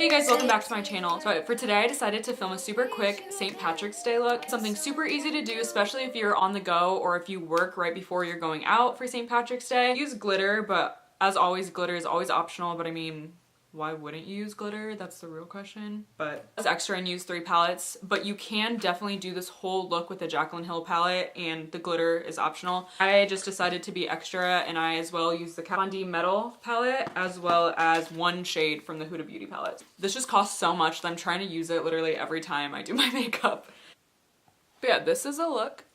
Hey guys, welcome back to my channel. So for today I decided to film a super quick St. Patrick's Day look. Something super easy to do, especially if you're on the go or if you work right before you're going out for St. Patrick's Day. Use glitter, but as always, glitter is always optional, but I mean, why wouldn't you use glitter? That's the real question. But as extra and use 3 palettes, but you can definitely do this whole look with the Jaclyn Hill palette and the glitter is optional. I just decided to be extra and I as well use the Kat Von D Metal palette as well as one shade from the Huda Beauty palette. This just costs so much that I'm trying to use it literally every time I do my makeup. But yeah, this is a look.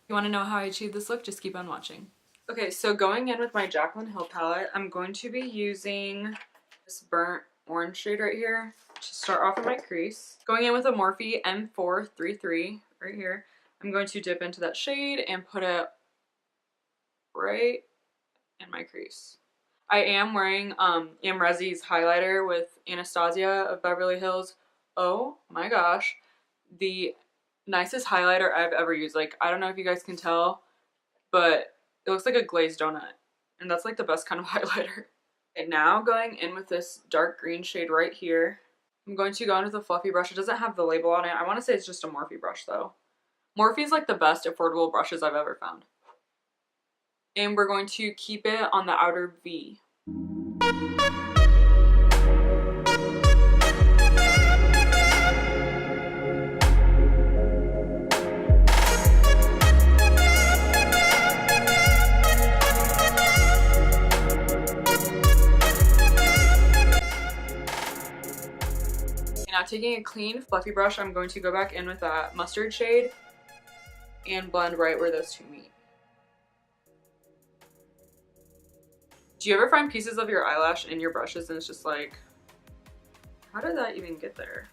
If you want to know how I achieved this look, just keep on watching. Okay, so going in with my Jaclyn Hill palette, I'm going to be using this burnt orange shade right here to start off in my crease. Going in with a Morphe M433 right here. I'm going to dip into that shade and put it right in my crease. I am wearing Amrezi's highlighter with Anastasia of Beverly Hills. Oh my gosh, the nicest highlighter I've ever used. Like, I don't know if you guys can tell, but it looks like a glazed donut, and that's like the best kind of highlighter. Okay, now going in with this dark green shade right here. I'm going to go in with a fluffy brush. It doesn't have the label on it. I want to say it's just a Morphe brush though. Morphe is like the best affordable brushes I've ever found. And we're going to keep it on the outer V. Now taking a clean fluffy brush, I'm going to go back in with that mustard shade and blend right where those two meet. Do you ever find pieces of your eyelash in your brushes and it's just like, how did that even get there?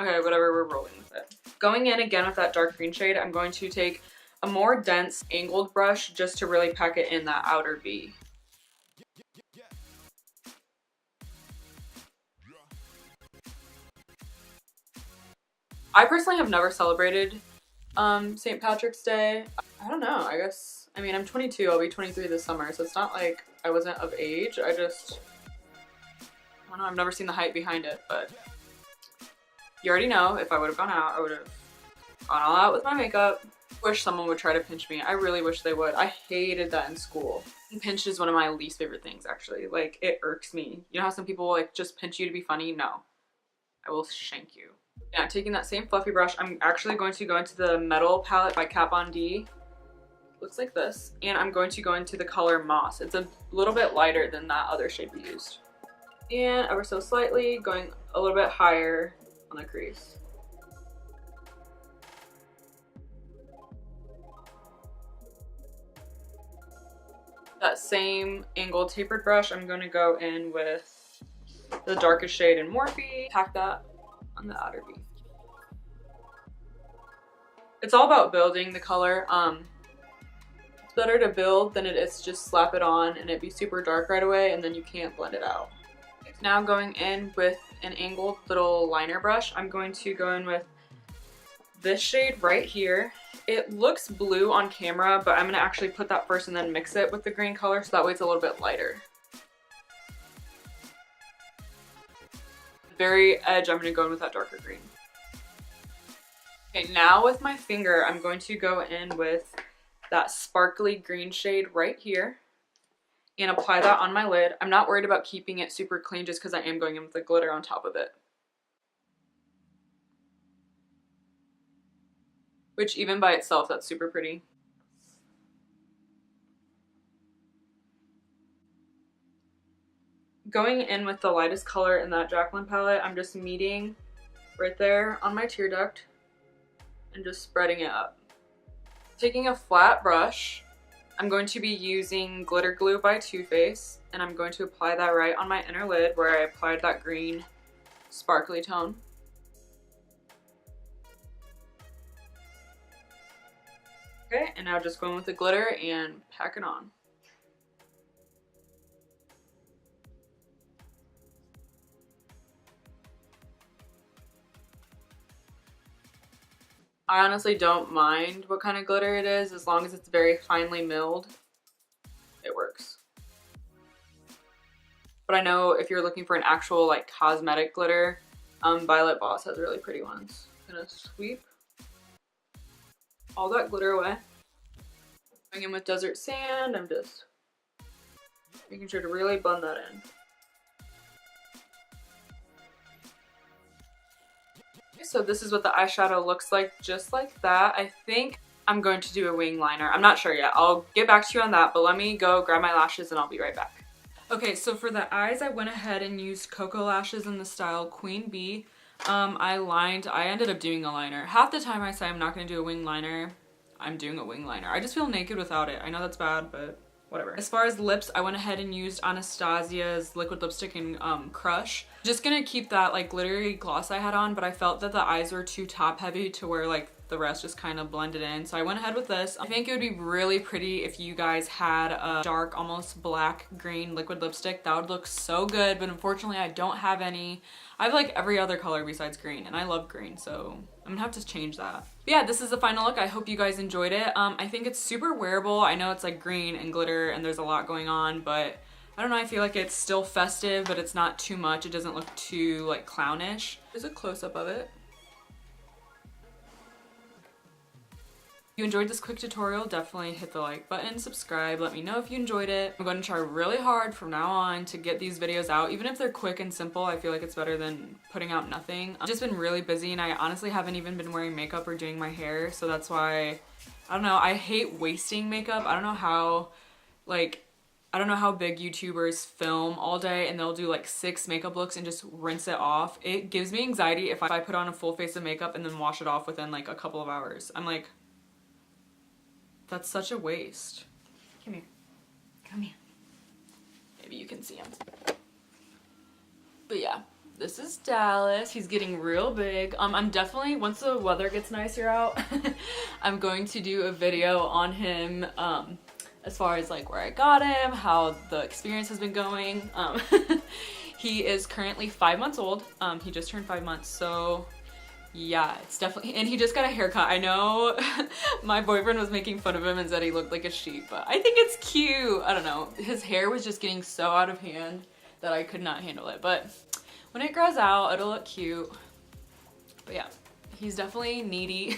Okay, whatever, we're rolling with it. Going in again with that dark green shade, I'm going to take a more dense angled brush just to really pack it in that outer V. I personally have never celebrated St. Patrick's Day. I don't know, I mean, I'm 22, I'll be 23 this summer, so it's not like I wasn't of age. I don't know, I've never seen the hype behind it, but you already know if I would have gone out, I would have gone all out with my makeup. Wish someone would try to pinch me. I really wish they would. I hated that in school. Pinch is one of my least favorite things, actually. Like, it irks me. You know how some people like just pinch you to be funny? No. I will shank you. Yeah, taking that same fluffy brush, I'm actually going to go into the Metal palette by Kat Von D. Looks like this. And I'm going to go into the color Moss. It's a little bit lighter than that other shade we used. And ever so slightly, going a little bit higher on the crease. That same angled tapered brush, I'm going to go in with the darkest shade in Morphe. Pack that on the outer V. It's all about building the color. It's better to build than it is to just slap it on and it be super dark right away and then you can't blend it out. Now going in with an angled little liner brush, I'm going to go in with this shade right here. It looks blue on camera, but I'm going to actually put that first and then mix it with the green color so that way it's a little bit lighter. Very edge, I'm going to go in with that darker green. Okay, now with my finger, I'm going to go in with that sparkly green shade right here and apply that on my lid. I'm not worried about keeping it super clean just because I am going in with the glitter on top of it. Which even by itself, that's super pretty. Going in with the lightest color in that Jaclyn palette, I'm just meeting right there on my tear duct and just spreading it up. Taking a flat brush, I'm going to be using Glitter Glue by Too Faced, and I'm going to apply that right on my inner lid where I applied that green sparkly tone. Okay, and now just going with the glitter and pack it on. I honestly don't mind what kind of glitter it is as long as it's very finely milled. It works. But I know if you're looking for an actual like cosmetic glitter, Violet Voss has really pretty ones. I'm gonna sweep all that glitter away. Going in with desert sand, I'm just making sure to really blend that in. So this is what the eyeshadow looks like, just like that. I think I'm going to do a wing liner. I'm not sure yet. I'll get back to you on that, but let me go grab my lashes and I'll be right back. Okay, so for the eyes, I went ahead and used Cocoa lashes in the style Queen Bee. I ended up doing a liner. Half the time I say I'm not going to do a wing liner, I'm doing a wing liner. I just feel naked without it. I know that's bad, but whatever. As far as lips, I went ahead and used Anastasia's liquid lipstick in Crush. Just gonna keep that like glittery gloss I had on, but I felt that the eyes were too top heavy to where like the rest just kind of blended in. So I went ahead with this. I think it would be really pretty if you guys had a dark, almost black green liquid lipstick. That would look so good, but unfortunately I don't have any. I have like every other color besides green, and I love green, so I'm gonna have to change that. But yeah, this is the final look. I hope you guys enjoyed it. I think it's super wearable. I know it's like green and glitter and there's a lot going on, but I don't know, I feel like it's still festive, but it's not too much. It doesn't look too like clownish. There's a close-up of it. If you enjoyed this quick tutorial, definitely hit the like button, subscribe, let me know if you enjoyed it. I'm going to try really hard from now on to get these videos out. Even if they're quick and simple, I feel like it's better than putting out nothing. I've just been really busy and I honestly haven't even been wearing makeup or doing my hair, so that's why, I don't know, I hate wasting makeup. I don't know how big YouTubers film all day and they'll do like 6 makeup looks and just rinse it off. It gives me anxiety if I put on a full face of makeup and then wash it off within like a couple of hours. I'm like, that's such a waste. Come here. Come here. Maybe you can see him. But yeah, this is Dallas. He's getting real big. I'm definitely, once the weather gets nicer out, I'm going to do a video on him as far as like where I got him, how the experience has been going. He is currently 5 months old. He just turned 5 months, so yeah, it's definitely, and he just got a haircut. I know my boyfriend was making fun of him and said he looked like a sheep, but I think it's cute. I don't know. His hair was just getting so out of hand that I could not handle it, but when it grows out, it'll look cute. But yeah, he's definitely needy.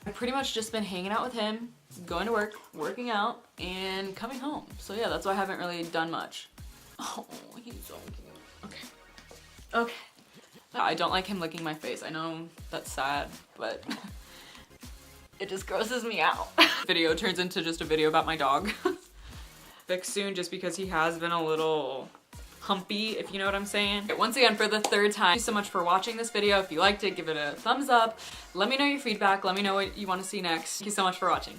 I've pretty much just been hanging out with him, going to work, working out, and coming home. So yeah, that's why I haven't really done much. Oh, he's so cute. Okay. Okay. I don't like him licking my face. I know that's sad, but it just grosses me out. Video turns into just a video about my dog. Fix soon, just because he has been a little humpy, if you know what I'm saying. Once again, for the 3rd time, thank you so much for watching this video. If you liked it, give it a thumbs up. Let me know your feedback. Let me know what you want to see next. Thank you so much for watching.